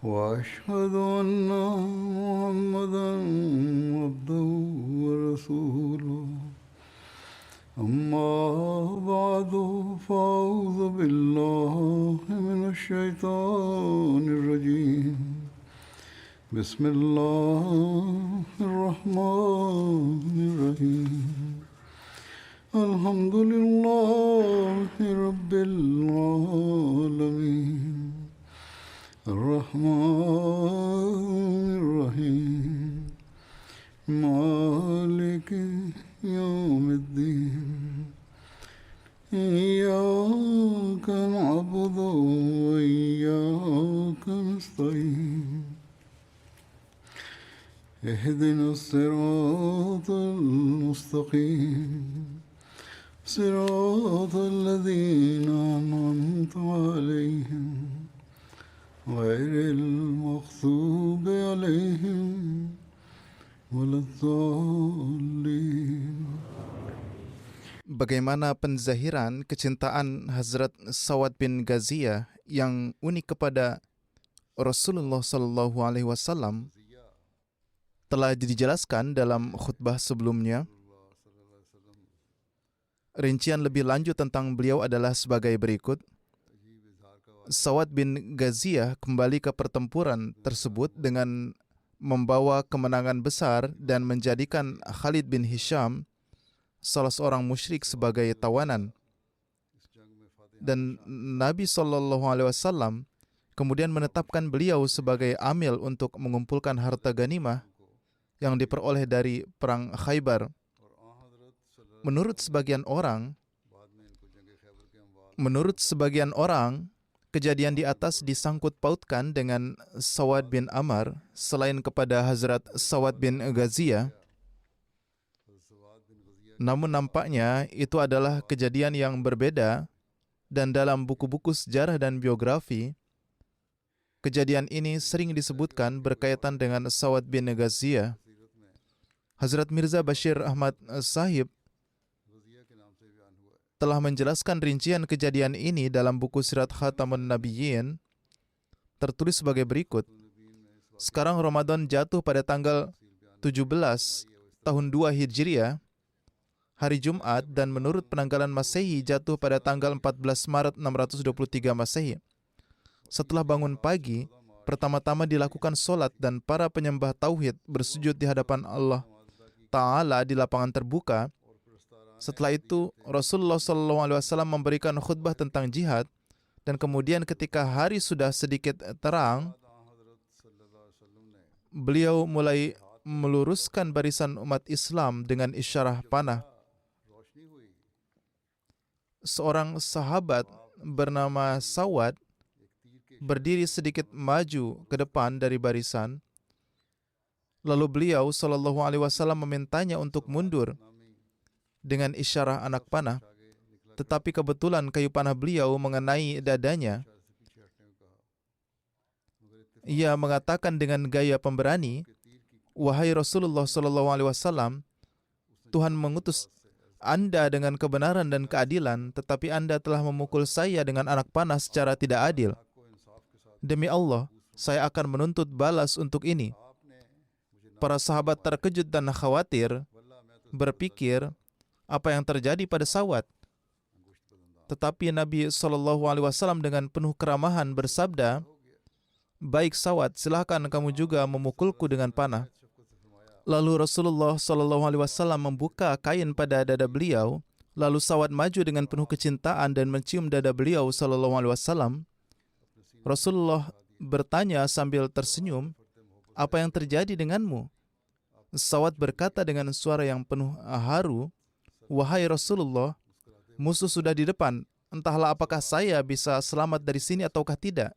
وأشهد أن محمدا عبده ورسوله. أما بعد فأعوذ بالله من الشيطان الرجيم. بسم الله الرحمن الرحيم. الحمد لله رب العالمين. الرحمن الرحيم. مالك يوم الدين. إياك نعبد وإياك نستعين. اهدنا الصراط المستقيم. صراط الذين أنعمت عليهم غير المغضوب عليهم ولا الضالين. Bagaimana penzahiran kecintaan Hazrat Sawad bin Ghaziyah yang unik kepada Rasulullah Sallallahu Alaihi Wasallam telah dijelaskan dalam khutbah sebelumnya. Rincian lebih lanjut tentang beliau adalah sebagai berikut. Sawad bin Ghaziyah kembali ke pertempuran tersebut dengan membawa kemenangan besar dan menjadikan Khalid bin Hisham, salah seorang musyrik, sebagai tawanan. Dan Nabi SAW kemudian menetapkan beliau sebagai amil untuk mengumpulkan harta ganimah yang diperoleh dari perang Khaybar. Menurut sebagian orang, kejadian di atas disangkut pautkan dengan Sawad bin Amr selain kepada Hazrat Sawad bin Ghaziyah. Namun nampaknya itu adalah kejadian yang berbeda, dan dalam buku-buku sejarah dan biografi, kejadian ini sering disebutkan berkaitan dengan Sawad bin Ghaziyah. Hazrat Mirza Bashir Ahmad Sahib telah menjelaskan rincian kejadian ini dalam buku Sirat Khatamun Nabiyyin, tertulis sebagai berikut. Sekarang Ramadan jatuh pada tanggal 17 tahun 2 Hijriah, hari Jumat, dan menurut penanggalan Masehi jatuh pada tanggal 14 Maret 623 Masehi. Setelah bangun pagi, pertama-tama dilakukan solat dan para penyembah tauhid bersujud di hadapan Allah Ta'ala di lapangan terbuka. Setelah itu, Rasulullah SAW memberikan khutbah tentang jihad, dan kemudian ketika hari sudah sedikit terang, beliau mulai meluruskan barisan umat Islam dengan isyarah panah. Seorang sahabat bernama Sawad berdiri sedikit maju ke depan dari barisan. Lalu beliau SAW memintanya untuk mundur dengan isyarah anak panah, tetapi kebetulan kayu panah beliau mengenai dadanya. Ia mengatakan dengan gaya pemberani, "Wahai Rasulullah SAW, Tuhan mengutus Anda dengan kebenaran dan keadilan, tetapi Anda telah memukul saya dengan anak panah secara tidak adil. Demi Allah, saya akan menuntut balas untuk ini." Para sahabat terkejut dan khawatir, berpikir apa yang terjadi pada Sawad. Tetapi Nabi SAW dengan penuh keramahan bersabda, "Baik Sawad, silakan kamu juga memukulku dengan panah." Lalu Rasulullah SAW membuka kain pada dada beliau. Lalu Sawad maju dengan penuh kecintaan dan mencium dada beliau SAW. Rasulullah bertanya sambil tersenyum, "Apa yang terjadi denganmu?" Sawad berkata dengan suara yang penuh haru, "Wahai Rasulullah, musuh sudah di depan. Entahlah apakah saya bisa selamat dari sini ataukah tidak.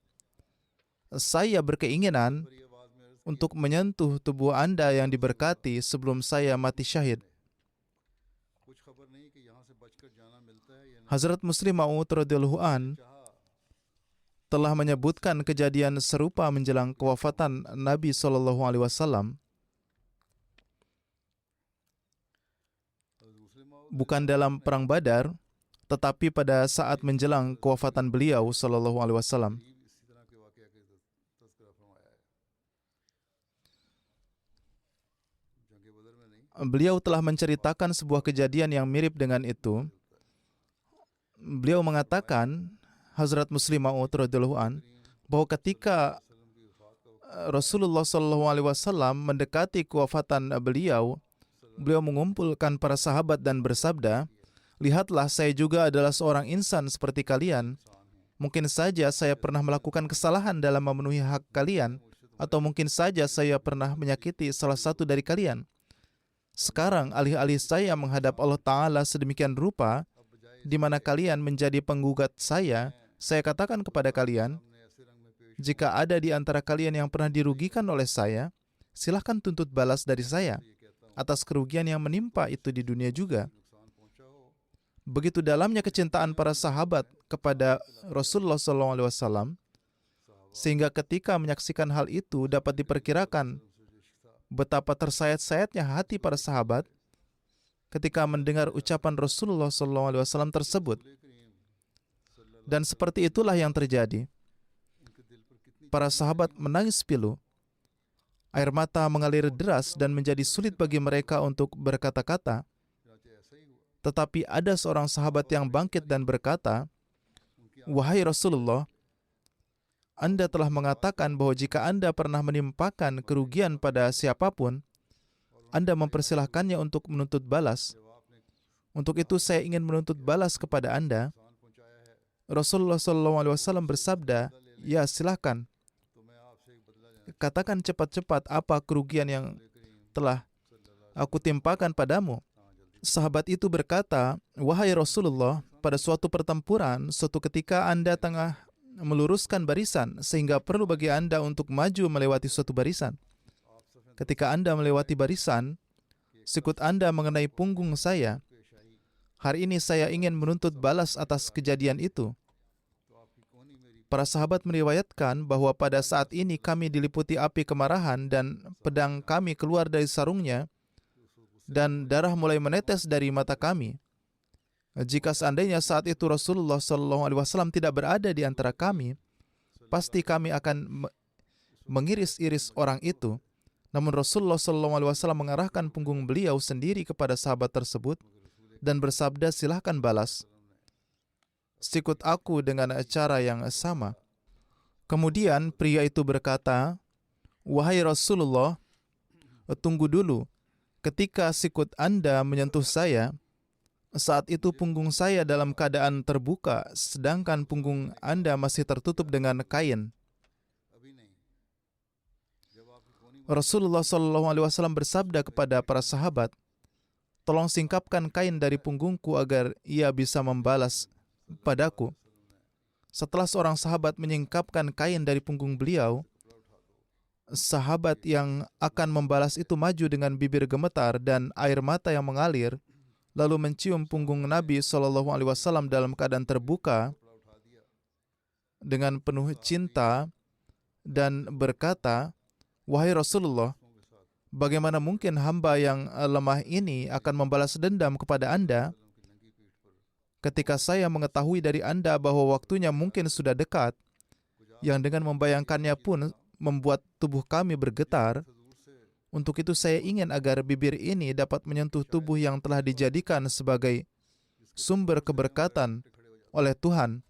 Saya berkeinginan untuk menyentuh tubuh Anda yang diberkati sebelum saya mati syahid." Hazrat Muslim Maud radhiyallahu an telah menyebutkan kejadian serupa menjelang kewafatan Nabi SAW. Bukan dalam perang Badar, tetapi pada saat menjelang kewafatan beliau SAW. beliau telah menceritakan sebuah kejadian yang mirip dengan itu. Beliau mengatakan, Hazrat Muslim Maud radhiyallahu an, bahwa ketika Rasulullah SAW mendekati kewafatan beliau, beliau mengumpulkan para sahabat dan bersabda, "Lihatlah, saya juga adalah seorang insan seperti kalian. Mungkin saja saya pernah melakukan kesalahan dalam memenuhi hak kalian, atau mungkin saja saya pernah menyakiti salah satu dari kalian. Sekarang, alih-alih saya menghadap Allah Ta'ala sedemikian rupa, di mana kalian menjadi penggugat saya katakan kepada kalian, jika ada di antara kalian yang pernah dirugikan oleh saya, silahkan tuntut balas dari saya atas kerugian yang menimpa itu di dunia juga." Begitu dalamnya kecintaan para sahabat kepada Rasulullah SAW, sehingga ketika menyaksikan hal itu dapat diperkirakan betapa tersayat-sayatnya hati para sahabat ketika mendengar ucapan Rasulullah SAW tersebut. Dan seperti itulah yang terjadi. Para sahabat menangis pilu. Air mata mengalir deras dan menjadi sulit bagi mereka untuk berkata-kata. Tetapi ada seorang sahabat yang bangkit dan berkata, "Wahai Rasulullah, Anda telah mengatakan bahwa jika Anda pernah menimpakan kerugian pada siapapun, Anda mempersilahkannya untuk menuntut balas. Untuk itu saya ingin menuntut balas kepada Anda." Rasulullah SAW bersabda, "Ya, silahkan. Katakan cepat-cepat apa kerugian yang telah aku timpakan padamu." Sahabat itu berkata, "Wahai Rasulullah, pada suatu pertempuran, suatu ketika Anda tengah meluruskan barisan, sehingga perlu bagi Anda untuk maju melewati suatu barisan. Ketika Anda melewati barisan, sikut Anda mengenai punggung saya. Hari ini saya ingin menuntut balas atas kejadian itu." Para sahabat meriwayatkan bahwa pada saat ini kami diliputi api kemarahan dan pedang kami keluar dari sarungnya dan darah mulai menetes dari mata kami. Jika seandainya saat itu Rasulullah SAW tidak berada di antara kami, pasti kami akan mengiris-iris orang itu. Namun Rasulullah SAW mengarahkan punggung beliau sendiri kepada sahabat tersebut dan bersabda, "Silahkan balas sikut aku dengan cara yang sama." Kemudian pria itu berkata, "Wahai Rasulullah, tunggu dulu. Ketika sikut Anda menyentuh saya, saat itu punggung saya dalam keadaan terbuka, sedangkan punggung Anda masih tertutup dengan kain." Rasulullah SAW bersabda kepada para sahabat, "Tolong singkapkan kain dari punggungku agar ia bisa membalas padaku." Setelah seorang sahabat menyingkapkan kain dari punggung beliau, sahabat yang akan membalas itu maju dengan bibir gemetar dan air mata yang mengalir, lalu mencium punggung Nabi SAW dalam keadaan terbuka dengan penuh cinta dan berkata, "Wahai Rasulullah, bagaimana mungkin hamba yang lemah ini akan membalas dendam kepada Anda ketika saya mengetahui dari Anda bahwa waktunya mungkin sudah dekat, yang dengan membayangkannya pun membuat tubuh kami bergetar. Untuk itu saya ingin agar bibir ini dapat menyentuh tubuh yang telah dijadikan sebagai sumber keberkatan oleh Tuhan.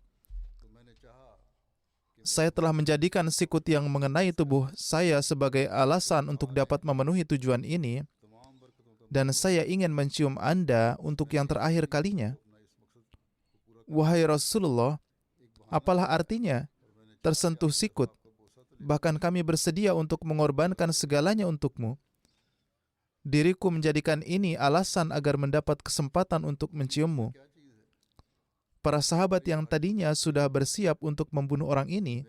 Saya telah menjadikan sikut yang mengenai tubuh saya sebagai alasan untuk dapat memenuhi tujuan ini, dan saya ingin mencium Anda untuk yang terakhir kalinya. Wahai Rasulullah, apalah artinya tersentuh sikut? Bahkan kami bersedia untuk mengorbankan segalanya untukmu. Diriku menjadikan ini alasan agar mendapat kesempatan untuk menciummu." Para sahabat yang tadinya sudah bersiap untuk membunuh orang ini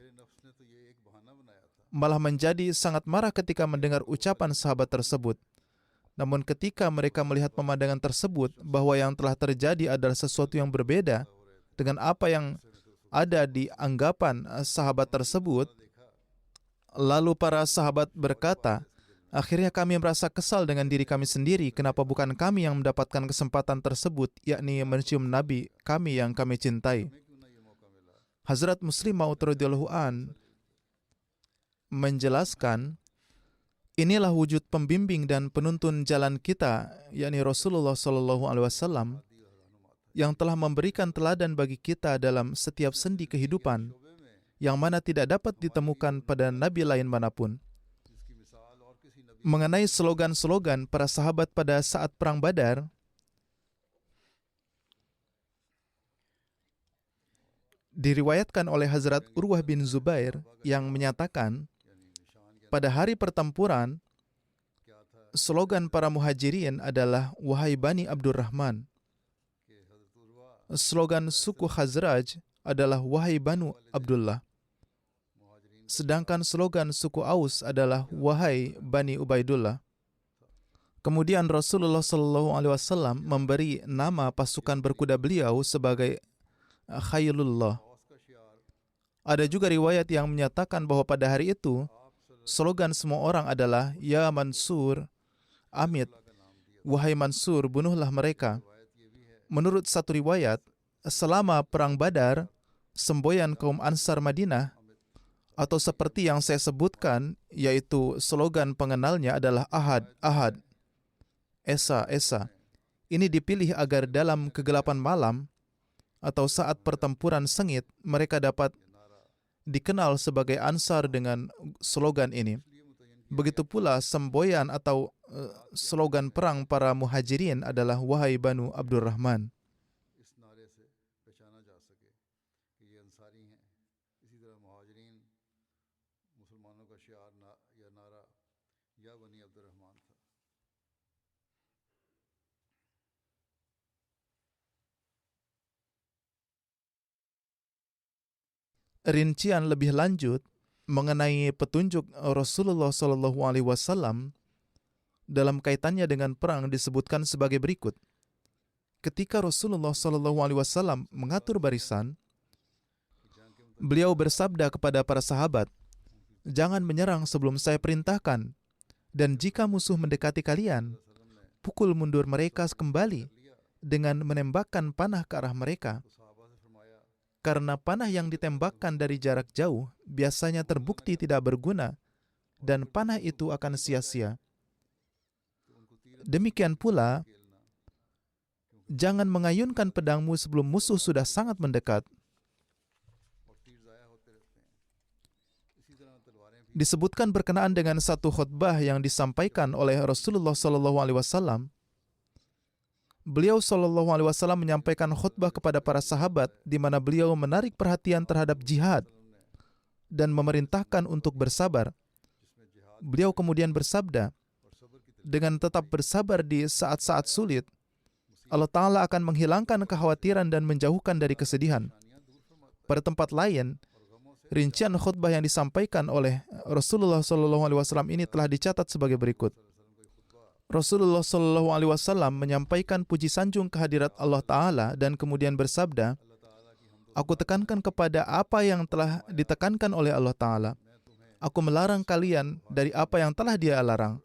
malah menjadi sangat marah ketika mendengar ucapan sahabat tersebut. Namun ketika mereka melihat pemandangan tersebut, bahwa yang telah terjadi adalah sesuatu yang berbeda dengan apa yang ada di anggapan sahabat tersebut, lalu para sahabat berkata, "Akhirnya kami merasa kesal dengan diri kami sendiri. Kenapa bukan kami yang mendapatkan kesempatan tersebut, yakni mencium Nabi kami yang kami cintai?" Hazrat Muslim Maud radhiyallahu an menjelaskan, Inilah wujud pembimbing dan penuntun jalan kita, yakni Rasulullah Shallallahu Alaihi Wasallam, yang telah memberikan teladan bagi kita dalam setiap sendi kehidupan, yang mana tidak dapat ditemukan pada nabi lain manapun. Mengenai slogan-slogan para sahabat pada saat Perang Badar, diriwayatkan oleh Hazrat Urwah bin Zubair yang menyatakan, pada hari pertempuran, slogan para muhajirin adalah "Wahai Bani Abdurrahman." Slogan suku Khazraj adalah "Wahai Banu Abdullah." Sedangkan slogan suku Aus adalah "Wahai Bani Ubaidullah." Kemudian Rasulullah SAW memberi nama pasukan berkuda beliau sebagai Khailullah. Ada juga riwayat yang menyatakan bahwa pada hari itu, slogan semua orang adalah "Ya Mansur, Amit, wahai Mansur, bunuhlah mereka." Menurut satu riwayat, selama Perang Badar, semboyan kaum Ansar Madinah, atau seperti yang saya sebutkan, yaitu slogan pengenalnya adalah Ahad, Ahad, Esa, Esa. Ini dipilih agar dalam kegelapan malam atau saat pertempuran sengit, mereka dapat dikenal sebagai Ansar dengan slogan ini. Begitu pula semboyan atau slogan perang para muhajirin adalah "Wahai Banu Abdurrahman." Rincian lebih lanjut mengenai petunjuk Rasulullah SAW dalam kaitannya dengan perang disebutkan sebagai berikut. Ketika Rasulullah SAW mengatur barisan, beliau bersabda kepada para sahabat, "Jangan menyerang sebelum saya perintahkan, dan jika musuh mendekati kalian, pukul mundur mereka kembali dengan menembakkan panah ke arah mereka. Karena panah yang ditembakkan dari jarak jauh biasanya terbukti tidak berguna, dan panah itu akan sia-sia. Demikian pula, jangan mengayunkan pedangmu sebelum musuh sudah sangat mendekat." Disebutkan berkenaan dengan satu khutbah yang disampaikan oleh Rasulullah SAW. Beliau SAW menyampaikan khutbah kepada para sahabat di mana beliau menarik perhatian terhadap jihad dan memerintahkan untuk bersabar. Beliau kemudian bersabda, dengan tetap bersabar di saat-saat sulit, Allah Ta'ala akan menghilangkan kekhawatiran dan menjauhkan dari kesedihan. Pada tempat lain, rincian khutbah yang disampaikan oleh Rasulullah SAW ini telah dicatat sebagai berikut. Rasulullah SAW menyampaikan puji sanjung kehadirat Allah Ta'ala dan kemudian bersabda, "Aku tekankan kepada apa yang telah ditekankan oleh Allah Ta'ala. Aku melarang kalian dari apa yang telah Dia larang.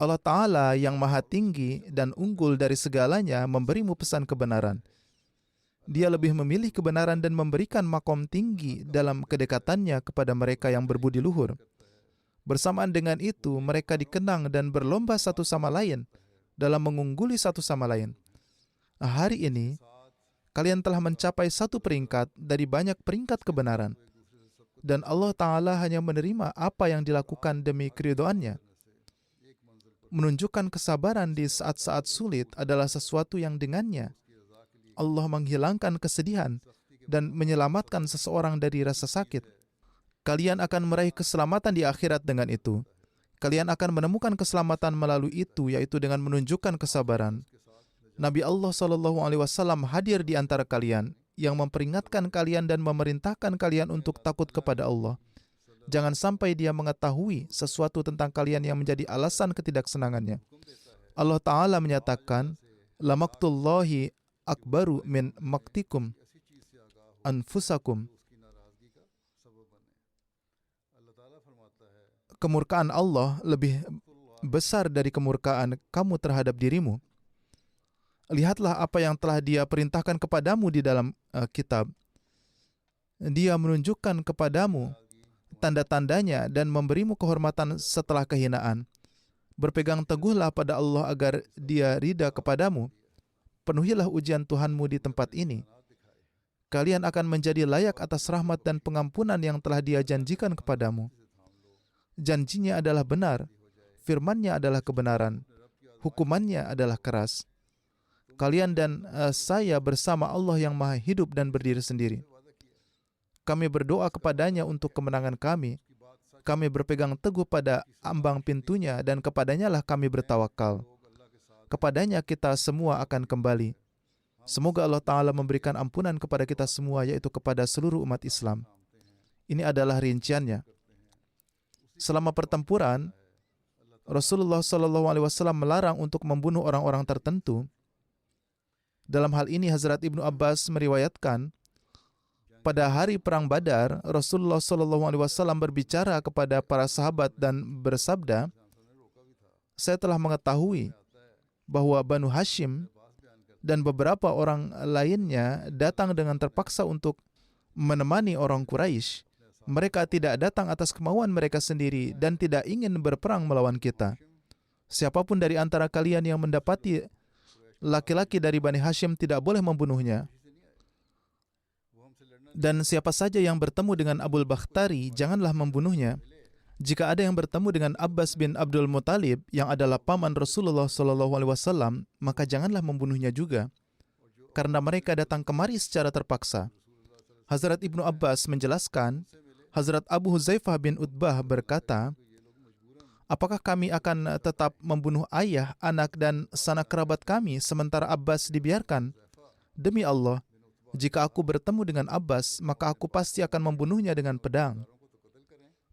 Allah Ta'ala yang maha tinggi dan unggul dari segalanya memberimu pesan kebenaran. Dia lebih memilih kebenaran dan memberikan makom tinggi dalam kedekatannya kepada mereka yang berbudi luhur. Bersamaan dengan itu, mereka dikenang dan berlomba satu sama lain dalam mengungguli satu sama lain. Hari ini, kalian telah mencapai satu peringkat dari banyak peringkat kebenaran. Dan Allah Ta'ala hanya menerima apa yang dilakukan demi keridhoannya. Menunjukkan kesabaran di saat-saat sulit adalah sesuatu yang dengannya Allah menghilangkan kesedihan dan menyelamatkan seseorang dari rasa sakit. Kalian akan meraih keselamatan di akhirat dengan itu. Kalian akan menemukan keselamatan melalui itu, yaitu dengan menunjukkan kesabaran. Nabi Allah SAW hadir di antara kalian, yang memperingatkan kalian dan memerintahkan kalian untuk takut kepada Allah. Jangan sampai Dia mengetahui sesuatu tentang kalian yang menjadi alasan ketidaksenangannya. Allah Ta'ala menyatakan, "Lamaktullahi akbaru min maktikum anfusakum." Kemurkaan Allah lebih besar dari kemurkaan kamu terhadap dirimu. Lihatlah apa yang telah Dia perintahkan kepadamu di dalam kitab. Dia menunjukkan kepadamu tanda-tandanya dan memberimu kehormatan setelah kehinaan. Berpegang teguhlah pada Allah agar Dia ridha kepadamu. Penuhilah ujian Tuhanmu di tempat ini. Kalian akan menjadi layak atas rahmat dan pengampunan yang telah Dia janjikan kepadamu. Janjinya adalah benar, firman-Nya adalah kebenaran, hukumannya adalah keras. Kalian dan saya bersama Allah yang Maha Hidup dan berdiri sendiri. Kami berdoa kepadanya untuk kemenangan kami. Kami berpegang teguh pada ambang pintunya dan kepadanya lah kami bertawakal. Kepadanya kita semua akan kembali. Semoga Allah Ta'ala memberikan ampunan kepada kita semua, yaitu kepada seluruh umat Islam. Ini adalah rinciannya. Selama pertempuran, Rasulullah SAW melarang untuk membunuh orang-orang tertentu. Dalam hal ini, Hazrat Ibnu Abbas meriwayatkan, pada hari Perang Badar, Rasulullah SAW berbicara kepada para sahabat dan bersabda, saya telah mengetahui bahwa Banu Hashim dan beberapa orang lainnya datang dengan terpaksa untuk menemani orang Quraisy. Mereka tidak datang atas kemauan mereka sendiri dan tidak ingin berperang melawan kita. Siapapun dari antara kalian yang mendapati laki-laki dari Bani Hashim tidak boleh membunuhnya. Dan siapa saja yang bertemu dengan Abul Bakhtari, janganlah membunuhnya. Jika ada yang bertemu dengan Abbas bin Abdul Muttalib yang adalah paman Rasulullah SAW, maka janganlah membunuhnya juga, karena mereka datang kemari secara terpaksa. Hazrat Ibnu Abbas menjelaskan, Hazrat Abu Huzaifah bin Utbah berkata, apakah kami akan tetap membunuh ayah, anak dan sanak kerabat kami sementara Abbas dibiarkan? Demi Allah, jika aku bertemu dengan Abbas, maka aku pasti akan membunuhnya dengan pedang.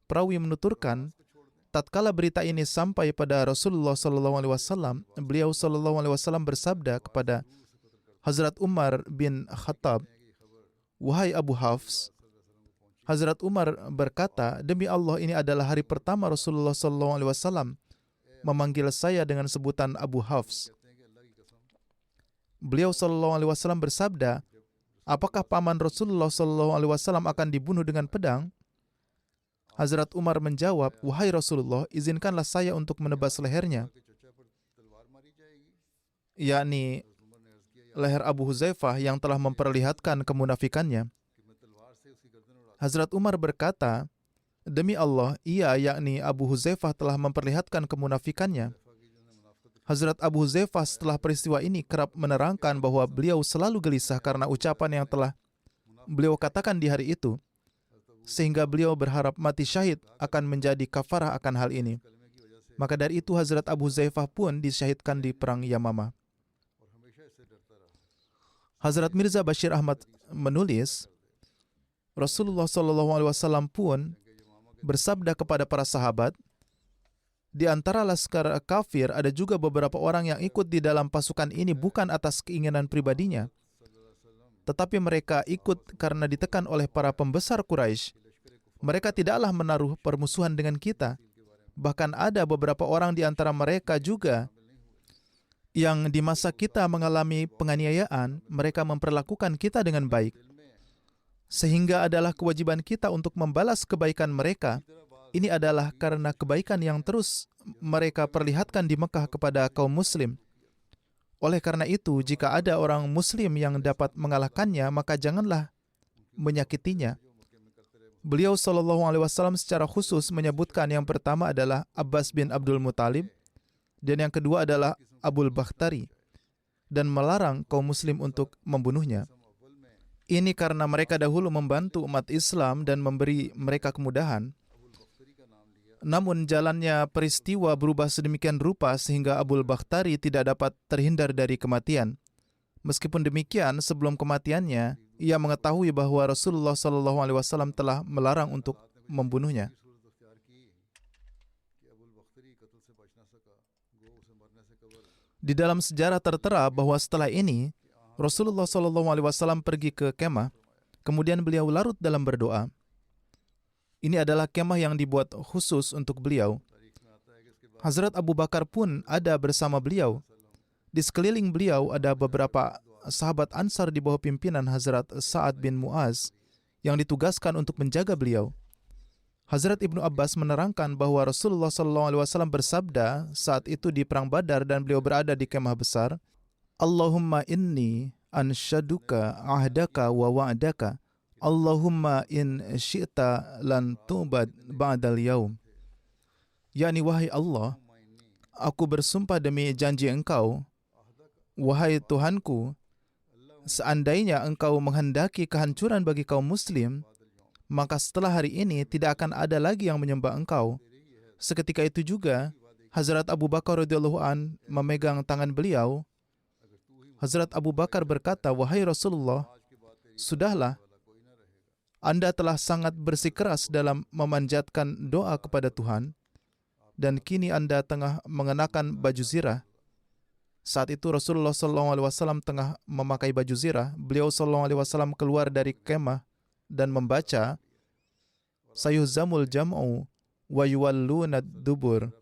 Perawi menuturkan, tatkala berita ini sampai pada Rasulullah SAW, beliau SAW bersabda kepada Hazrat Umar bin Khattab, wahai Abu Hafs. Hazrat Umar berkata, demi Allah, ini adalah hari pertama Rasulullah SAW memanggil saya dengan sebutan Abu Hafs. Beliau SAW bersabda, apakah paman Rasulullah SAW akan dibunuh dengan pedang? Hazrat Umar menjawab, wahai Rasulullah, izinkanlah saya untuk menebas lehernya, yakni leher Abu Huzaifah yang telah memperlihatkan kemunafikannya. Hazrat Umar berkata, demi Allah, ia yakni Abu Huzaifah telah memperlihatkan kemunafikannya. Hazrat Abu Huzaifah setelah peristiwa ini kerap menerangkan bahwa beliau selalu gelisah karena ucapan yang telah beliau katakan di hari itu, sehingga beliau berharap mati syahid akan menjadi kafarah akan hal ini. Maka dari itu Hazrat Abu Huzaifah pun disyahidkan di perang Yamamah. Hazrat Mirza Bashir Ahmad menulis, Rasulullah SAW pun bersabda kepada para sahabat, di antara laskar kafir ada juga beberapa orang yang ikut di dalam pasukan ini bukan atas keinginan pribadinya, tetapi mereka ikut karena ditekan oleh para pembesar Quraisy. Mereka tidaklah menaruh permusuhan dengan kita. Bahkan ada beberapa orang di antara mereka juga yang di masa kita mengalami penganiayaan, mereka memperlakukan kita dengan baik. Sehingga adalah kewajiban kita untuk membalas kebaikan mereka. Ini adalah karena kebaikan yang terus mereka perlihatkan di Mekah kepada kaum muslim. Oleh karena itu, jika ada orang muslim yang dapat mengalahkannya, maka janganlah menyakitinya. Beliau SAW secara khusus menyebutkan yang pertama adalah Abbas bin Abdul Muttalib, dan yang kedua adalah Abul Bakhtari, dan melarang kaum muslim untuk membunuhnya. Ini karena mereka dahulu membantu umat Islam dan memberi mereka kemudahan. Namun jalannya peristiwa berubah sedemikian rupa sehingga Abul Bakhtari tidak dapat terhindar dari kematian. Meskipun demikian, sebelum kematiannya, ia mengetahui bahwa Rasulullah SAW telah melarang untuk membunuhnya. Di dalam sejarah tertera bahwa setelah ini, Rasulullah SAW pergi ke kemah, kemudian beliau larut dalam berdoa. Ini adalah kemah yang dibuat khusus untuk beliau. Hazrat Abu Bakar pun ada bersama beliau. Di sekeliling beliau ada beberapa sahabat Ansar di bawah pimpinan Hazrat Sa'ad bin Mu'az yang ditugaskan untuk menjaga beliau. Hazrat Ibnu Abbas menerangkan bahwa Rasulullah SAW bersabda saat itu di Perang Badar dan beliau berada di kemah besar, Allahumma inni ansyaduka ahdaka wa wa'daka, Allahumma in syi'ta lan tu'bad ba'dal yaum. yakni, wahai Allah, aku bersumpah demi janji engkau, wahai Tuhanku, seandainya engkau menghendaki kehancuran bagi kaum muslim, maka setelah hari ini tidak akan ada lagi yang menyembah engkau. Seketika itu juga Hazrat Abu Bakar radhiyallahu an memegang tangan beliau. Hazrat Abu Bakar berkata, wahai Rasulullah, sudahlah, Anda telah sangat bersikeras dalam memanjatkan doa kepada Tuhan, dan kini Anda tengah mengenakan baju zirah. Saat itu Rasulullah SAW tengah memakai baju zirah. Beliau SAW keluar dari kemah dan membaca, sayuhzamul jam'u wa yuwalluna dubur,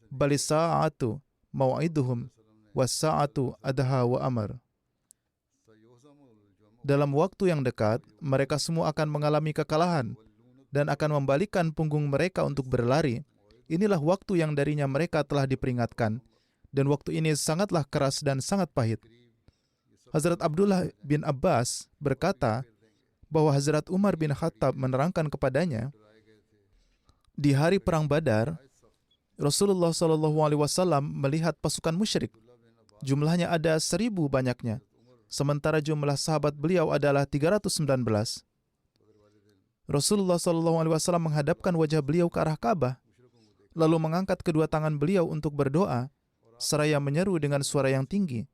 balis sa'atu maw'iduhum was sa'atu adha wa amar. Dalam waktu yang dekat, mereka semua akan mengalami kekalahan dan akan membalikkan punggung mereka untuk berlari. Inilah waktu yang darinya mereka telah diperingatkan, dan waktu ini sangatlah keras dan sangat pahit. Hazrat Abdullah bin Abbas berkata bahwa Hazrat Umar bin Khattab menerangkan kepadanya, di hari Perang Badar, Rasulullah SAW melihat pasukan musyrik. Jumlahnya ada 1.000 banyaknya, sementara jumlah sahabat beliau adalah 319. Rasulullah SAW menghadapkan wajah beliau ke arah Ka'bah, lalu mengangkat kedua tangan beliau untuk berdoa, seraya menyeru dengan suara yang tinggi,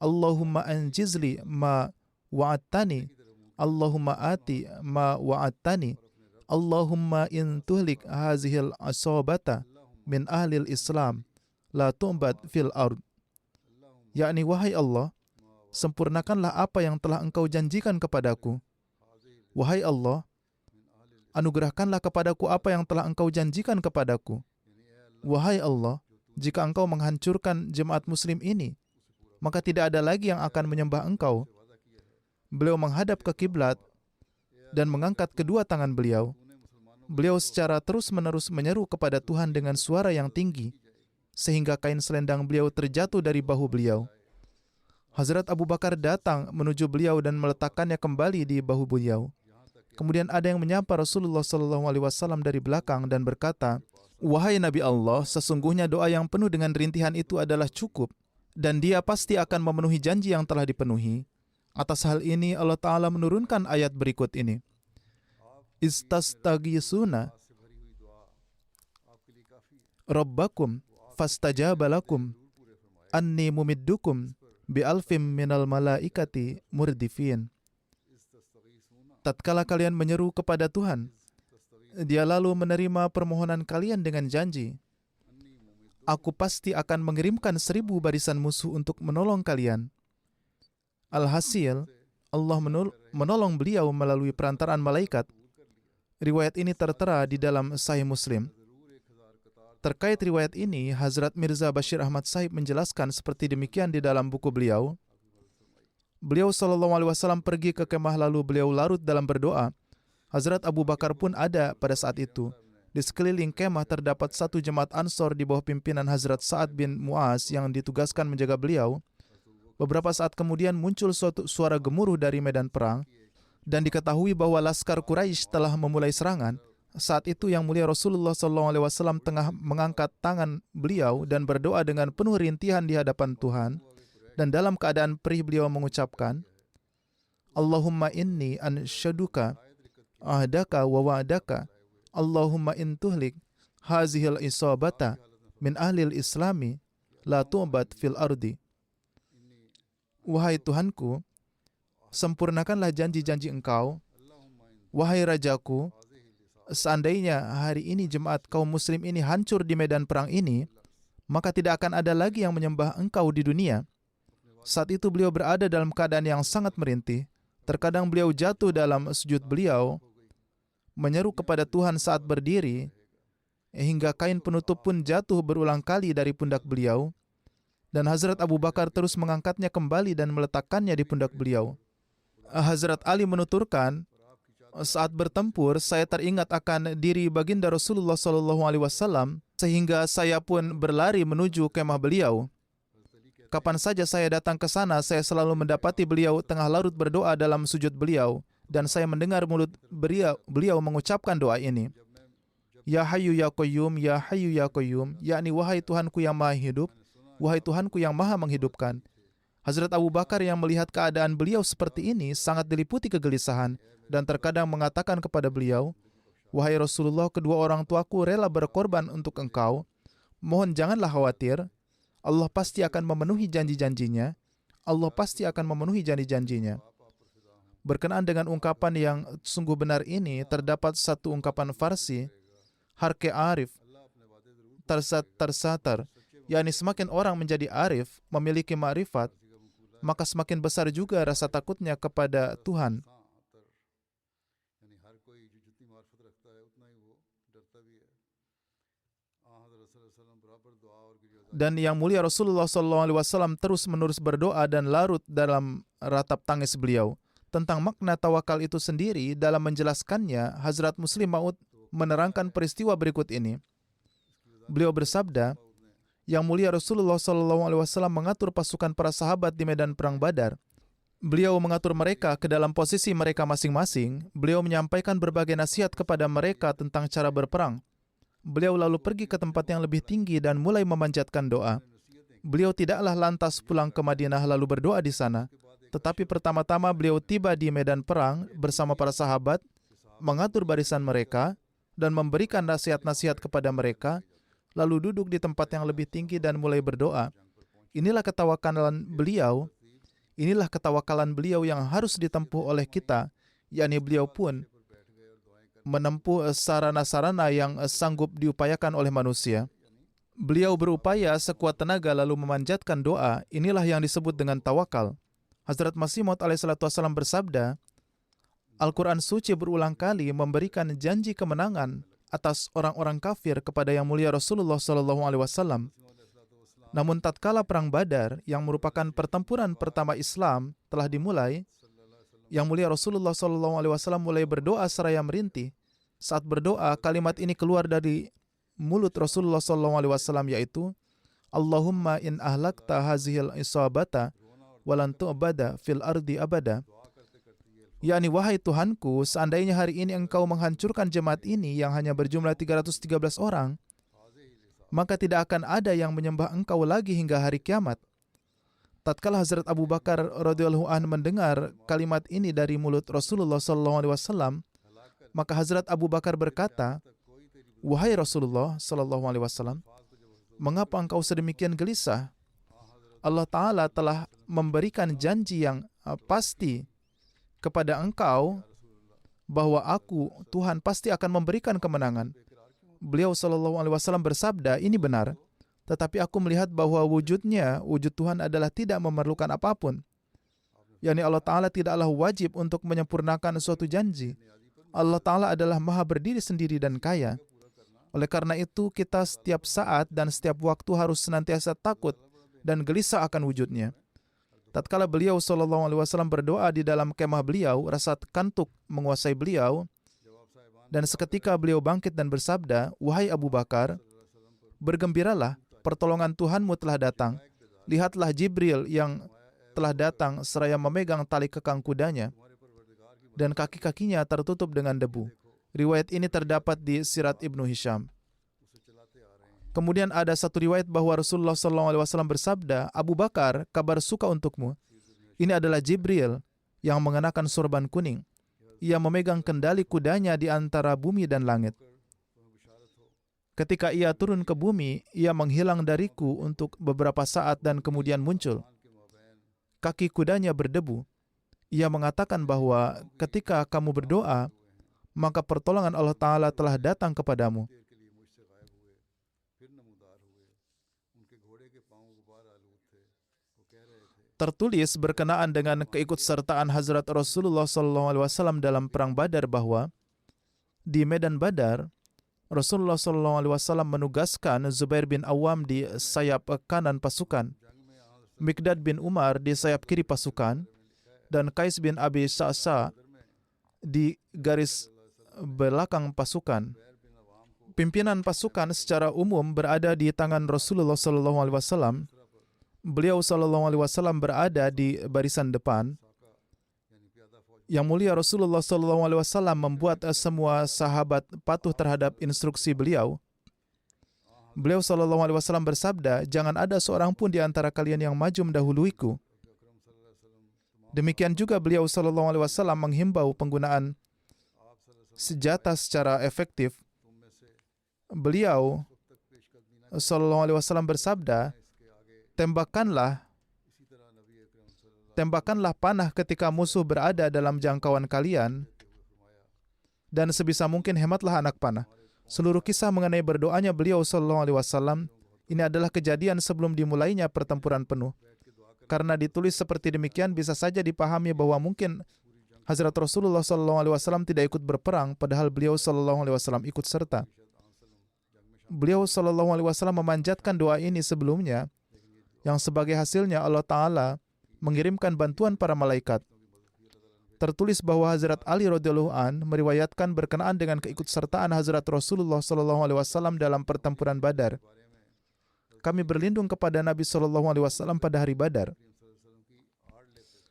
Allahumma anjizli ma wa'attani, Allahumma ati ma wa'attani, Allahumma in tuhlik hazihil asobata min ahlil Islam la tu'bad fil ard. Yakni, wahai Allah, sempurnakanlah apa yang telah engkau janjikan kepadaku. Wahai Allah, anugerahkanlah kepadaku apa yang telah engkau janjikan kepadaku. Wahai Allah, jika engkau menghancurkan jemaat muslim ini, maka tidak ada lagi yang akan menyembah engkau. Beliau menghadap ke kiblat dan mengangkat kedua tangan beliau. Beliau secara terus-menerus menyeru kepada Tuhan dengan suara yang tinggi, sehingga kain selendang beliau terjatuh dari bahu beliau. Hazrat Abu Bakar datang menuju beliau dan meletakkannya kembali di bahu beliau. Kemudian ada yang menyapa Rasulullah SAW dari belakang dan berkata, wahai Nabi Allah, sesungguhnya doa yang penuh dengan rintihan itu adalah cukup, dan dia pasti akan memenuhi janji yang telah dipenuhi. Atas hal ini Allah Ta'ala menurunkan ayat berikut ini. Istastagisuna Rabbakum fastajaba lakum anni mumiddukum bi'alfim minal malaikati murdifin. Tatkala kalian menyeru kepada Tuhan, Dia lalu menerima permohonan kalian dengan janji, aku pasti akan mengirimkan 1.000 barisan musuh untuk menolong kalian. Alhasil, Allah menolong beliau melalui perantaraan malaikat. Riwayat ini tertera di dalam Sahih Muslim. Terkait riwayat ini, Hazrat Mirza Bashir Ahmad Sahib menjelaskan seperti demikian di dalam buku beliau. Beliau SAW pergi ke kemah lalu beliau larut dalam berdoa. Hazrat Abu Bakar pun ada pada saat itu. Di sekeliling kemah terdapat satu jemaat Ansor di bawah pimpinan Hazrat Sa'ad bin Mu'az yang ditugaskan menjaga beliau. Beberapa saat kemudian muncul suatu suara gemuruh dari medan perang dan diketahui bahwa laskar Quraisy telah memulai serangan. Saat itu Yang Mulia Rasulullah SAW tengah mengangkat tangan beliau dan berdoa dengan penuh rintihan di hadapan Tuhan, dan dalam keadaan perih beliau mengucapkan, Allahumma inni ansyaduka ahdaka wa wa'daka, Allahumma in tuhlik hazihil isabata min ahlil islami la tu'bad fil ardi. Wahai Tuhanku, sempurnakanlah janji-janji Engkau. Wahai Rajaku, seandainya hari ini jemaat kaum muslim ini hancur di medan perang ini, maka tidak akan ada lagi yang menyembah Engkau di dunia. Saat itu beliau berada dalam keadaan yang sangat merintih. Terkadang beliau jatuh dalam sujud beliau, menyeru kepada Tuhan saat berdiri, hingga kain penutup pun jatuh berulang kali dari pundak beliau. Dan Hazrat Abu Bakar terus mengangkatnya kembali dan meletakkannya di pundak beliau. Hazrat Ali menuturkan saat bertempur, saya teringat akan diri baginda Rasulullah SAW, sehingga saya pun berlari menuju kemah beliau. Kapan saja saya datang ke sana, saya selalu mendapati beliau tengah larut berdoa dalam sujud beliau, dan saya mendengar mulut beliau mengucapkan doa ini. Ya Hayyu Ya Qayyum, Ya Hayyu Ya Qayyum, yakni wahai Tuhanku yang maha hidup, wahai Tuhanku yang maha menghidupkan. Hazrat Abu Bakar yang melihat keadaan beliau seperti ini sangat diliputi kegelisahan dan terkadang mengatakan kepada beliau, wahai Rasulullah, kedua orang tuaku rela berkorban untuk engkau. Mohon janganlah khawatir, Allah pasti akan memenuhi janji-janjinya. Allah pasti akan memenuhi janji-janjinya. Berkenaan dengan ungkapan yang sungguh benar ini, terdapat satu ungkapan Farsi, Harke Arif, tersatar, yakni semakin orang menjadi arif, memiliki ma'rifat, maka semakin besar juga rasa takutnya kepada Tuhan. Dan yang mulia Rasulullah SAW terus-menerus berdoa dan larut dalam ratap tangis beliau. Tentang makna tawakal itu sendiri, dalam menjelaskannya, Hazrat Muslim Maud menerangkan peristiwa berikut ini. Beliau bersabda, yang mulia Rasulullah SAW mengatur pasukan para sahabat di medan perang Badar. Beliau mengatur mereka ke dalam posisi mereka masing-masing. Beliau menyampaikan berbagai nasihat kepada mereka tentang cara berperang. Beliau lalu pergi ke tempat yang lebih tinggi dan mulai memanjatkan doa. Beliau tidaklah lantas pulang ke Madinah lalu berdoa di sana, tetapi pertama-tama beliau tiba di medan perang bersama para sahabat, mengatur barisan mereka, dan memberikan nasihat-nasihat kepada mereka, lalu duduk di tempat yang lebih tinggi dan mulai berdoa. Inilah ketawakalan beliau. Inilah ketawakalan beliau yang harus ditempuh oleh kita, yakni beliau pun menempuh sarana-sarana yang sanggup diupayakan oleh manusia. Beliau berupaya sekuat tenaga lalu memanjatkan doa. Inilah yang disebut dengan tawakal. Hazrat Masih Maud alaihissalam bersabda, Al-Quran suci berulang kali memberikan janji kemenangan atas orang-orang kafir kepada yang mulia Rasulullah SAW. Namun tatkala perang Badar yang merupakan pertempuran pertama Islam telah dimulai, yang mulia Rasulullah SAW mulai berdoa seraya merintih. Saat berdoa, kalimat ini keluar dari mulut Rasulullah SAW, yaitu, Allahumma in ahlakta hazihil isabata walan tu'bada fil ardi abada. yakni wahai Tuhanku, seandainya hari ini engkau menghancurkan jemaat ini yang hanya berjumlah 313 orang, maka tidak akan ada yang menyembah engkau lagi hingga hari kiamat. Tatkala Hazrat Abu Bakar radhiyallahu anhu mendengar kalimat ini dari mulut Rasulullah SAW, maka Hazrat Abu Bakar berkata, wahai Rasulullah SAW, mengapa engkau sedemikian gelisah? Allah Ta'ala telah memberikan janji yang pasti kepada engkau bahwa aku, Tuhan, pasti akan memberikan kemenangan. Beliau SAW bersabda, ini benar, tetapi aku melihat bahwa wujud Tuhan adalah tidak memerlukan apapun. yakni Allah Ta'ala tidaklah wajib untuk menyempurnakan suatu janji. Allah Ta'ala adalah maha berdiri sendiri dan kaya. Oleh karena itu, kita setiap saat dan setiap waktu harus senantiasa takut dan gelisah akan wujudnya. Tatkala beliau SAW berdoa di dalam kemah beliau, rasa kantuk menguasai beliau, dan seketika beliau bangkit dan bersabda, wahai Abu Bakar, bergembiralah, pertolongan Tuhanmu telah datang. Lihatlah Jibril yang telah datang seraya memegang tali kekang kudanya, dan kaki-kakinya tertutup dengan debu. Riwayat ini terdapat di Sirat Ibnu Hisham. Kemudian ada satu riwayat bahwa Rasulullah SAW bersabda, Abu Bakar, kabar suka untukmu. Ini adalah Jibril yang mengenakan sorban kuning. Ia memegang kendali kudanya di antara bumi dan langit. Ketika ia turun ke bumi, ia menghilang dariku untuk beberapa saat dan kemudian muncul. Kaki kudanya berdebu. Ia mengatakan bahwa ketika kamu berdoa, maka pertolongan Allah Ta'ala telah datang kepadamu. Tertulis berkenaan dengan keikutsertaan Hazrat Rasulullah SAW dalam perang Badar bahwa di medan Badar, Rasulullah SAW menugaskan Zubair bin Awam di sayap kanan pasukan, Mikdad bin Umar di sayap kiri pasukan, dan Qais bin Abi Sa'sa di garis belakang pasukan. Pimpinan pasukan secara umum berada di tangan Rasulullah SAW. Beliau SAW berada di barisan depan. Yang mulia Rasulullah SAW membuat semua sahabat patuh terhadap instruksi beliau. Beliau SAW bersabda, "Jangan ada seorang pun di antara kalian yang maju mendahuluiku." Demikian juga beliau SAW menghimbau penggunaan senjata secara efektif. Beliau SAW bersabda, Tembakkanlah panah ketika musuh berada dalam jangkauan kalian, dan sebisa mungkin hematlah anak panah. Seluruh kisah mengenai berdoanya beliau SAW ini adalah kejadian sebelum dimulainya pertempuran penuh. Karena ditulis seperti demikian, bisa saja dipahami bahwa mungkin Hazrat Rasulullah SAW tidak ikut berperang, padahal beliau SAW ikut serta. Beliau SAW memanjatkan doa ini sebelumnya, yang sebagai hasilnya Allah Ta'ala mengirimkan bantuan para malaikat. Tertulis bahwa Hazrat Ali radhiyallahu an meriwayatkan berkenaan dengan keikutsertaan Hazrat Rasulullah SAW dalam pertempuran Badar. Kami berlindung kepada Nabi SAW pada hari Badar.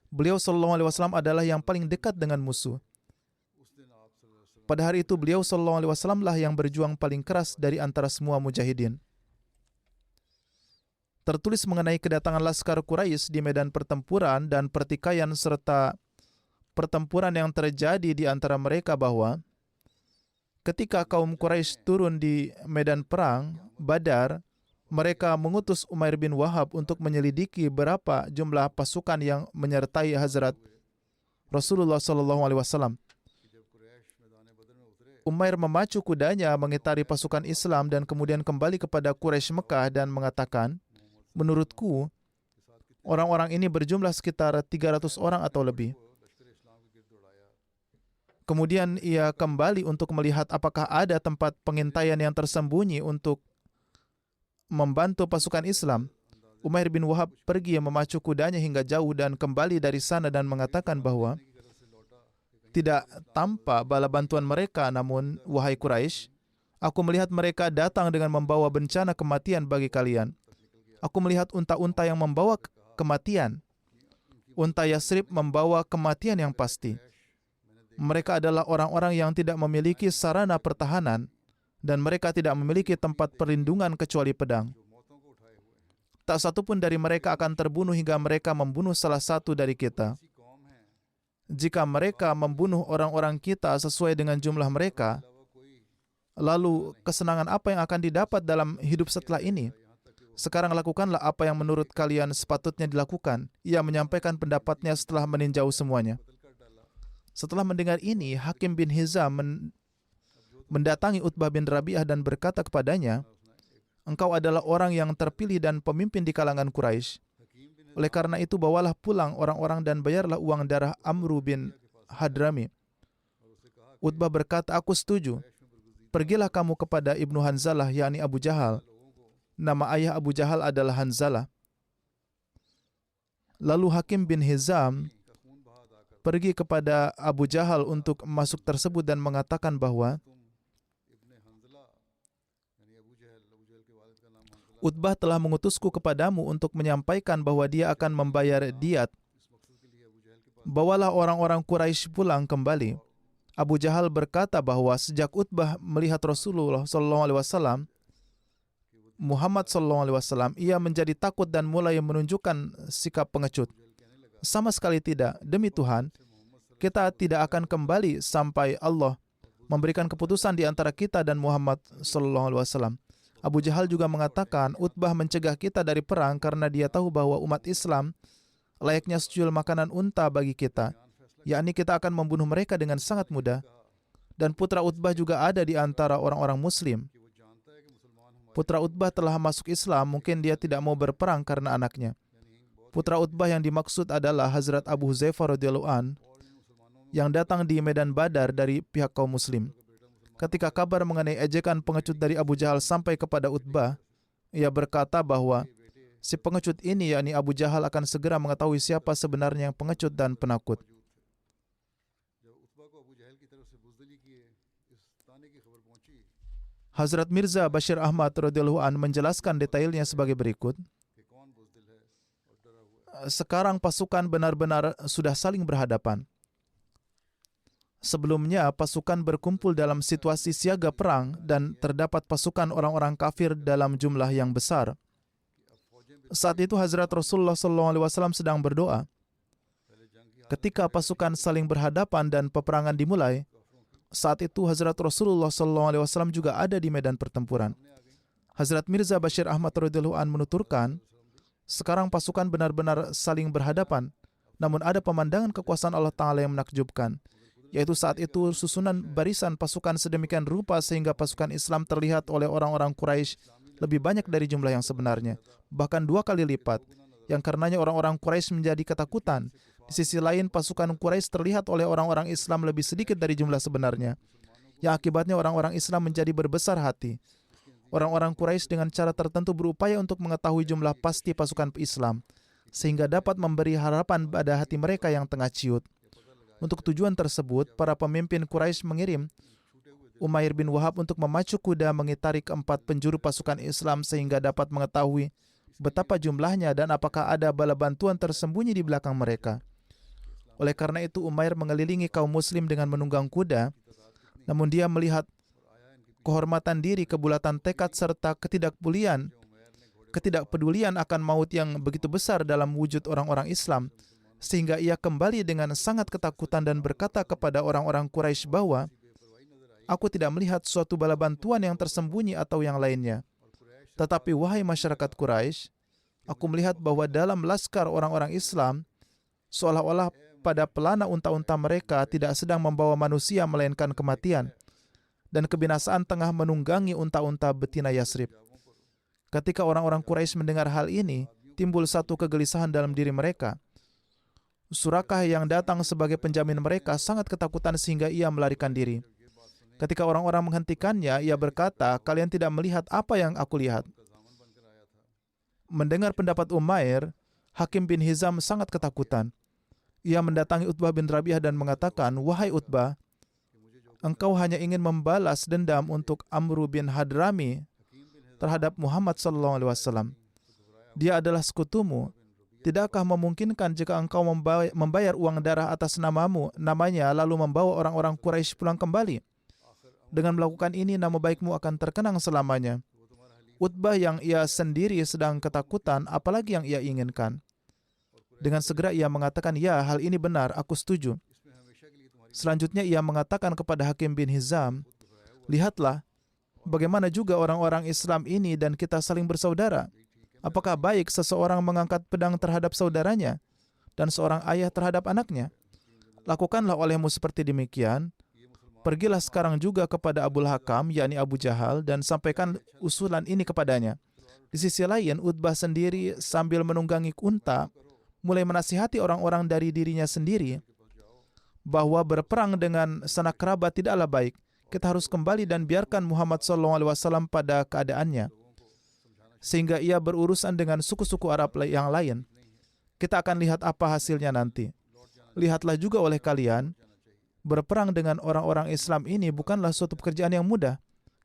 Beliau SAW adalah yang paling dekat dengan musuh. Pada hari itu beliau SAW lah yang berjuang paling keras dari antara semua mujahidin. Tertulis mengenai kedatangan Laskar Quraisy di medan pertempuran dan pertikaian serta pertempuran yang terjadi di antara mereka bahwa ketika kaum Quraisy turun di medan perang Badar, mereka mengutus Umair bin Wahab untuk menyelidiki berapa jumlah pasukan yang menyertai Hazrat Rasulullah SAW. Umair memacu kudanya mengitari pasukan Islam dan kemudian kembali kepada Quraisy Mekah dan mengatakan, "Menurutku, orang-orang ini berjumlah sekitar 300 orang atau lebih." Kemudian ia kembali untuk melihat apakah ada tempat pengintaian yang tersembunyi untuk membantu pasukan Islam. Umair bin Wahab pergi memacu kudanya hingga jauh dan kembali dari sana dan mengatakan bahwa tidak tampak bala bantuan mereka, namun, wahai Quraisy, aku melihat mereka datang dengan membawa bencana kematian bagi kalian. Aku melihat unta-unta yang membawa kematian. Unta Yasrib membawa kematian yang pasti. Mereka adalah orang-orang yang tidak memiliki sarana pertahanan dan mereka tidak memiliki tempat perlindungan kecuali pedang. Tak satu pun dari mereka akan terbunuh hingga mereka membunuh salah satu dari kita. Jika mereka membunuh orang-orang kita sesuai dengan jumlah mereka, lalu kesenangan apa yang akan didapat dalam hidup setelah ini? Sekarang lakukanlah apa yang menurut kalian sepatutnya dilakukan. Ia menyampaikan pendapatnya setelah meninjau semuanya. Setelah mendengar ini, Hakim bin Hizam mendatangi Utbah bin Rabi'ah dan berkata kepadanya, "Engkau adalah orang yang terpilih dan pemimpin di kalangan Quraisy. Oleh karena itu, bawalah pulang orang-orang dan bayarlah uang darah Amru bin Hadrami." Utbah berkata, "Aku setuju. Pergilah kamu kepada Ibnu Hanzalah, yakni Abu Jahal. Nama ayah Abu Jahal adalah Hanzalah." Lalu Hakim bin Hizam pergi kepada Abu Jahal untuk masuk tersebut dan mengatakan bahwa Utbah telah mengutusku kepadamu untuk menyampaikan bahwa dia akan membayar diat. Bawalah orang-orang Quraisy pulang kembali. Abu Jahal berkata bahwa sejak Utbah melihat Rasulullah SAW, Muhammad SAW, ia menjadi takut dan mulai menunjukkan sikap pengecut. Sama sekali tidak. Demi Tuhan, kita tidak akan kembali sampai Allah memberikan keputusan di antara kita dan Muhammad SAW. Abu Jahal juga mengatakan, Utbah mencegah kita dari perang karena dia tahu bahwa umat Islam layaknya secuil makanan unta bagi kita, yakni kita akan membunuh mereka dengan sangat mudah. Dan putra Utbah juga ada di antara orang-orang Muslim. Putra Utbah telah masuk Islam, mungkin dia tidak mau berperang karena anaknya. Putra Utbah yang dimaksud adalah Hazrat Abu Huzaifah radhiyallahu an yang datang di medan Badar dari pihak kaum Muslim. Ketika kabar mengenai ejekan pengecut dari Abu Jahal sampai kepada Utbah, ia berkata bahwa si pengecut ini, yakni Abu Jahal, akan segera mengetahui siapa sebenarnya yang pengecut dan penakut. Hazrat Mirza Bashir Ahmad radhiyallahu an menjelaskan detailnya sebagai berikut. Sekarang pasukan benar-benar sudah saling berhadapan. Sebelumnya pasukan berkumpul dalam situasi siaga perang dan terdapat pasukan orang-orang kafir dalam jumlah yang besar. Saat itu Hazrat Rasulullah SAW sedang berdoa. Ketika pasukan saling berhadapan dan peperangan dimulai, saat itu Hazrat Rasulullah SAW juga ada di medan pertempuran. Hazrat Mirza Bashir Ahmad radhiyallahu an menuturkan, sekarang pasukan benar-benar saling berhadapan, namun ada pemandangan kekuasaan Allah Ta'ala yang menakjubkan, yaitu saat itu susunan barisan pasukan sedemikian rupa sehingga pasukan Islam terlihat oleh orang-orang Quraisy lebih banyak dari jumlah yang sebenarnya, bahkan 2 kali lipat, yang karenanya orang-orang Quraisy menjadi ketakutan. Di sisi lain, pasukan Quraisy terlihat oleh orang-orang Islam lebih sedikit dari jumlah sebenarnya, yang akibatnya orang-orang Islam menjadi berbesar hati. Orang-orang Quraisy dengan cara tertentu berupaya untuk mengetahui jumlah pasti pasukan Islam, sehingga dapat memberi harapan pada hati mereka yang tengah ciut. Untuk tujuan tersebut, para pemimpin Quraisy mengirim Umair bin Wahab untuk memacu kuda mengitari keempat penjuru pasukan Islam sehingga dapat mengetahui betapa jumlahnya dan apakah ada bala bantuan tersembunyi di belakang mereka. Oleh karena itu, Umair mengelilingi kaum muslim dengan menunggang kuda, namun dia melihat kehormatan diri, kebulatan tekad, serta ketidakpedulian akan maut yang begitu besar dalam wujud orang-orang Islam, sehingga ia kembali dengan sangat ketakutan dan berkata kepada orang-orang Quraisy bahwa, aku tidak melihat suatu bala bantuan yang tersembunyi atau yang lainnya. Tetapi wahai masyarakat Quraisy, aku melihat bahwa dalam laskar orang-orang Islam, seolah-olah pada pelana unta-unta mereka tidak sedang membawa manusia melainkan kematian, dan kebinasaan tengah menunggangi unta-unta betina Yasrib. Ketika orang-orang Quraisy mendengar hal ini, timbul satu kegelisahan dalam diri mereka. Surakah yang datang sebagai penjamin mereka sangat ketakutan sehingga ia melarikan diri. Ketika orang-orang menghentikannya, ia berkata, kalian tidak melihat apa yang aku lihat. Mendengar pendapat Umair, Hakim bin Hizam sangat ketakutan. Ia mendatangi Utbah bin Rabi'ah dan mengatakan, wahai Utbah, engkau hanya ingin membalas dendam untuk Amru bin Hadrami terhadap Muhammad SAW. Dia adalah sekutumu. Tidakkah memungkinkan jika engkau membayar uang darah atas namanya lalu membawa orang-orang Quraisy pulang kembali? Dengan melakukan ini, nama baikmu akan terkenang selamanya. Utbah yang ia sendiri sedang ketakutan, apalagi yang ia inginkan. Dengan segera ia mengatakan, ya, hal ini benar, aku setuju. Selanjutnya ia mengatakan kepada Hakim bin Hizam, lihatlah, bagaimana juga orang-orang Islam ini dan kita saling bersaudara. Apakah baik seseorang mengangkat pedang terhadap saudaranya dan seorang ayah terhadap anaknya? Lakukanlah olehmu seperti demikian. Pergilah sekarang juga kepada Abul Hakam, yakni Abu Jahal, dan sampaikan usulan ini kepadanya. Di sisi lain, Utbah sendiri sambil menunggangi unta, mulai menasihati orang-orang dari dirinya sendiri bahwa berperang dengan sanak kerabat tidaklah baik. Kita harus kembali dan biarkan Muhammad SAW pada keadaannya, sehingga ia berurusan dengan suku-suku Arab yang lain. Kita akan lihat apa hasilnya nanti. Lihatlah juga oleh kalian, berperang dengan orang-orang Islam ini bukanlah suatu pekerjaan yang mudah,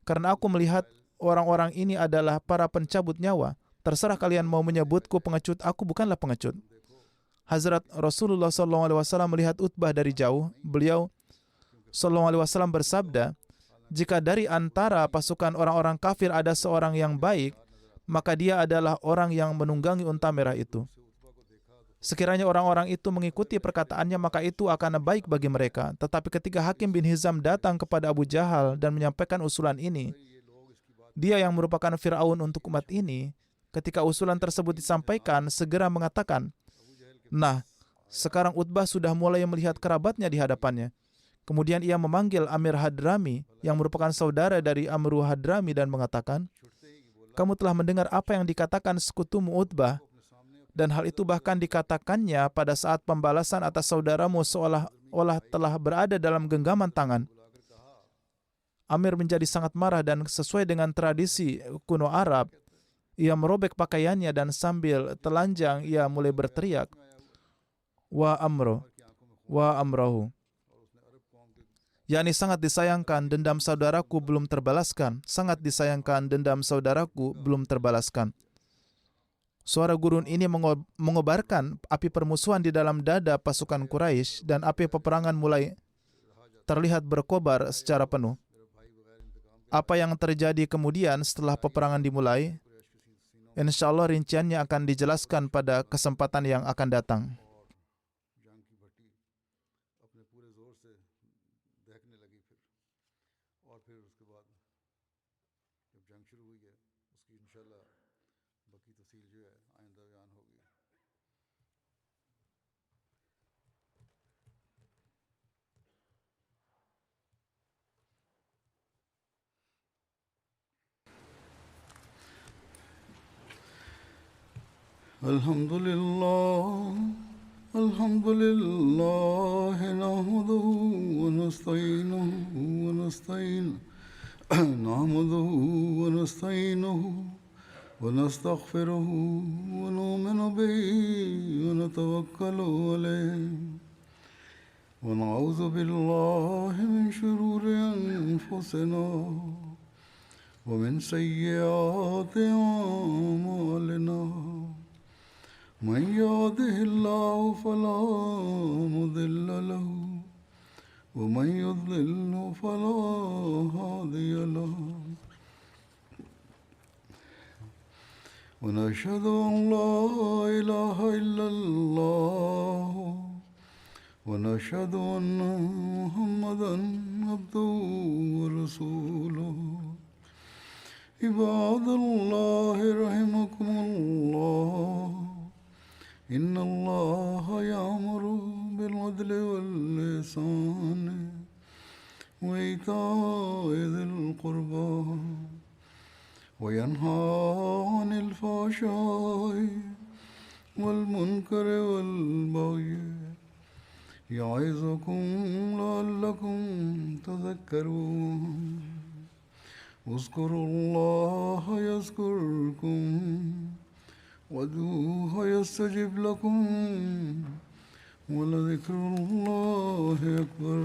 karena aku melihat orang-orang ini adalah para pencabut nyawa. Terserah kalian mau menyebutku pengecut, aku bukanlah pengecut. Hazrat Rasulullah SAW melihat Utbah dari jauh. Beliau SAW bersabda, jika dari antara pasukan orang-orang kafir ada seorang yang baik, maka dia adalah orang yang menunggangi unta merah itu. Sekiranya orang-orang itu mengikuti perkataannya, maka itu akan baik bagi mereka. Tetapi ketika Hakim bin Hizam datang kepada Abu Jahal dan menyampaikan usulan ini, dia yang merupakan Fir'aun untuk umat ini, ketika usulan tersebut disampaikan, segera mengatakan, nah, sekarang Utbah sudah mulai melihat kerabatnya di hadapannya. Kemudian ia memanggil Amir Hadrami, yang merupakan saudara dari Amru Hadrami, dan mengatakan, kamu telah mendengar apa yang dikatakan sekutumu Utbah, dan hal itu bahkan dikatakannya pada saat pembalasan atas saudaramu seolah-olah telah berada dalam genggaman tangan. Amir menjadi sangat marah dan sesuai dengan tradisi kuno Arab, ia merobek pakaiannya dan sambil telanjang ia mulai berteriak, wa amro, wa amrohu. yakni sangat disayangkan dendam saudaraku belum terbalaskan, sangat disayangkan dendam saudaraku belum terbalaskan. Suara gurun ini mengobarkan api permusuhan di dalam dada pasukan Quraisy dan api peperangan mulai terlihat berkobar secara penuh. Apa yang terjadi kemudian setelah peperangan dimulai, insya Allah rinciannya akan dijelaskan pada kesempatan yang akan datang. Alhamdulillah, alhamdulillah, nahmaduhu wa nasta'inuhu wa nahmaduhu wa nasta'inuhu wa nastaghfiruhu wa nu'minu bihi wa natawakkalu alayhi wa na'udhu billahi min shururi anfusina wa min sayyiati a'malina. من يهده الله فلا مضل له ومن يضلل فلا هادي له ونشهد أن لا إله إلا الله ونشهد أن محمدا عبده ورسوله عباد الله رحمكم الله إن الله يأمر بالعدل والإحسان وإيتاء ذي القربى وينهى عن الفحشاء والمنكر والبغي يعظكم لعلكم تذكرون اذكروا الله يذكركم وادعوه يستجب لكم ولذكر الله أكبر.